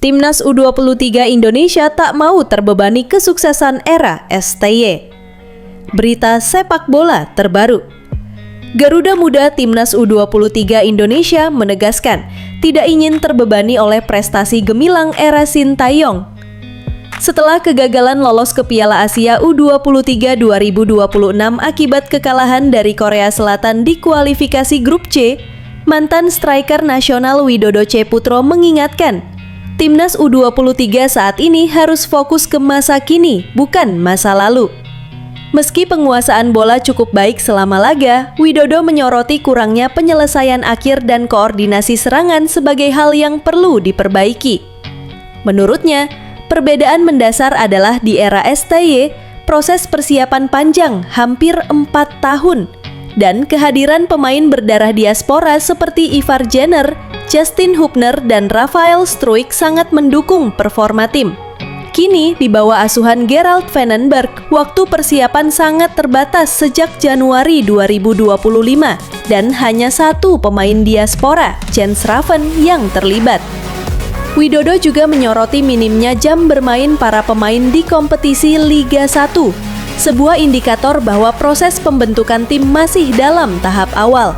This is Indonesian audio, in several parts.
Timnas U23 Indonesia tak mau terbebani kesuksesan era STY. Berita sepak bola terbaru. Garuda Muda Timnas U23 Indonesia menegaskan tidak ingin terbebani oleh prestasi gemilang era Sintayong. Setelah kegagalan lolos ke Piala Asia U23 2026 akibat kekalahan dari Korea Selatan di kualifikasi grup C, mantan striker nasional Widodo C. Putro mengingatkan, Timnas U23 saat ini harus fokus ke masa kini, bukan masa lalu. Meski penguasaan bola cukup baik selama laga, Widodo menyoroti kurangnya penyelesaian akhir dan koordinasi serangan sebagai hal yang perlu diperbaiki. Menurutnya, perbedaan mendasar adalah di era STY, proses persiapan panjang hampir 4 tahun, dan kehadiran pemain berdarah diaspora seperti Ivar Jenner, Justin Hubner, dan Rafael Struijk sangat mendukung performa tim. Kini, di bawah asuhan Gerald Vandenberg, waktu persiapan sangat terbatas sejak Januari 2025 dan hanya satu pemain diaspora, Jens Raven, yang terlibat. Widodo juga menyoroti minimnya jam bermain para pemain di kompetisi Liga 1, sebuah indikator bahwa proses pembentukan tim masih dalam tahap awal.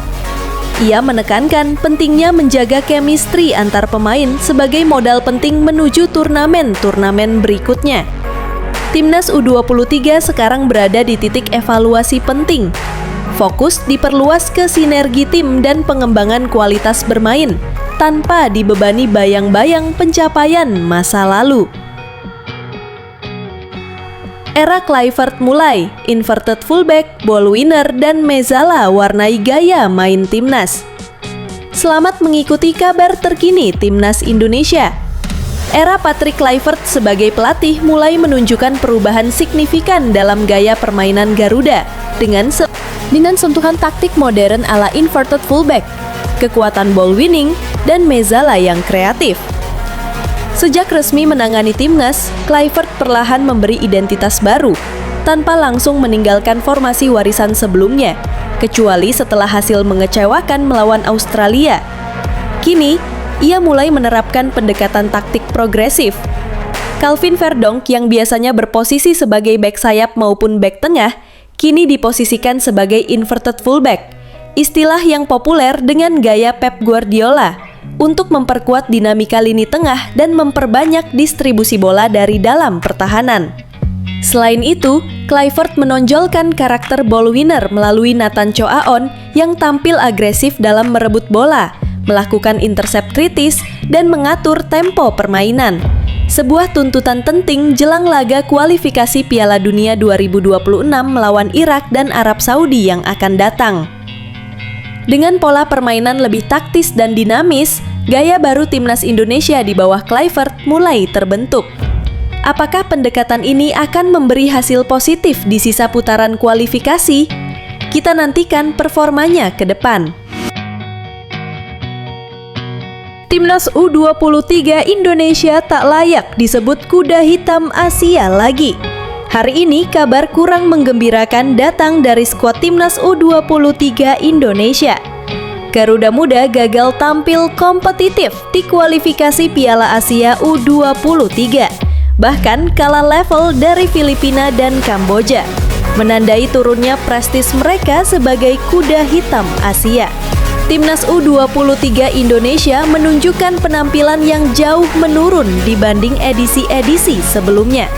Ia menekankan pentingnya menjaga chemistry antar pemain sebagai modal penting menuju turnamen-turnamen berikutnya. Timnas U23 sekarang berada di titik evaluasi penting. Fokus diperluas ke sinergi tim dan pengembangan kualitas bermain, tanpa dibebani bayang-bayang pencapaian masa lalu. Era Kluivert mulai, inverted fullback, ball winner, dan Mezzala warnai gaya main timnas. Selamat mengikuti kabar terkini timnas Indonesia. Era Patrick Kluivert sebagai pelatih mulai menunjukkan perubahan signifikan dalam gaya permainan Garuda dengan sentuhan taktik modern ala inverted fullback, kekuatan ball winning, dan Mezzala yang kreatif. Sejak resmi menangani timnas, Kluivert perlahan memberi identitas baru, tanpa langsung meninggalkan formasi warisan sebelumnya, kecuali setelah hasil mengecewakan melawan Australia. Kini, ia mulai menerapkan pendekatan taktik progresif. Calvin Verdonk yang biasanya berposisi sebagai bek sayap maupun bek tengah, kini diposisikan sebagai inverted fullback, istilah yang populer dengan gaya Pep Guardiola, untuk memperkuat dinamika lini tengah dan memperbanyak distribusi bola dari dalam pertahanan. Selain itu, Kluivert menonjolkan karakter ball winner melalui Nathan Choaon yang tampil agresif dalam merebut bola, melakukan intercept kritis, dan mengatur tempo permainan. Sebuah tuntutan penting jelang laga kualifikasi Piala Dunia 2026 melawan Irak dan Arab Saudi yang akan datang. Dengan pola permainan lebih taktis dan dinamis, gaya baru timnas Indonesia di bawah Kluivert mulai terbentuk. Apakah pendekatan ini akan memberi hasil positif di sisa putaran kualifikasi? Kita nantikan performanya ke depan. Timnas U23 Indonesia tak layak disebut kuda hitam Asia lagi. Hari ini kabar kurang menggembirakan datang dari skuad Timnas U23 Indonesia. Garuda Muda gagal tampil kompetitif di kualifikasi Piala Asia U23, bahkan kalah level dari Filipina dan Kamboja, menandai turunnya prestis mereka sebagai kuda hitam Asia. Timnas U23 Indonesia menunjukkan penampilan yang jauh menurun dibanding edisi-edisi sebelumnya.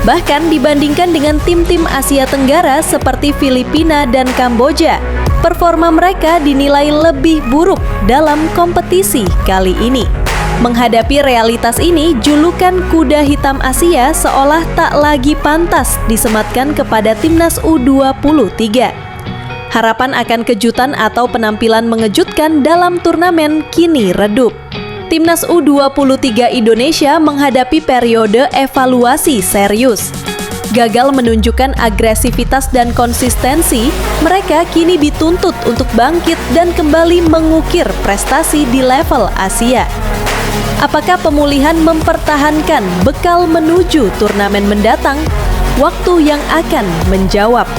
Bahkan dibandingkan dengan tim-tim Asia Tenggara seperti Filipina dan Kamboja, performa mereka dinilai lebih buruk dalam kompetisi kali ini. Menghadapi realitas ini, julukan kuda hitam Asia seolah tak lagi pantas disematkan kepada Timnas U23. Harapan akan kejutan atau penampilan mengejutkan dalam turnamen kini redup. Timnas U23 Indonesia menghadapi periode evaluasi serius. Gagal menunjukkan agresivitas dan konsistensi, mereka kini dituntut untuk bangkit dan kembali mengukir prestasi di level Asia. Apakah pemulihan mempertahankan bekal menuju turnamen mendatang? Waktu yang akan menjawab.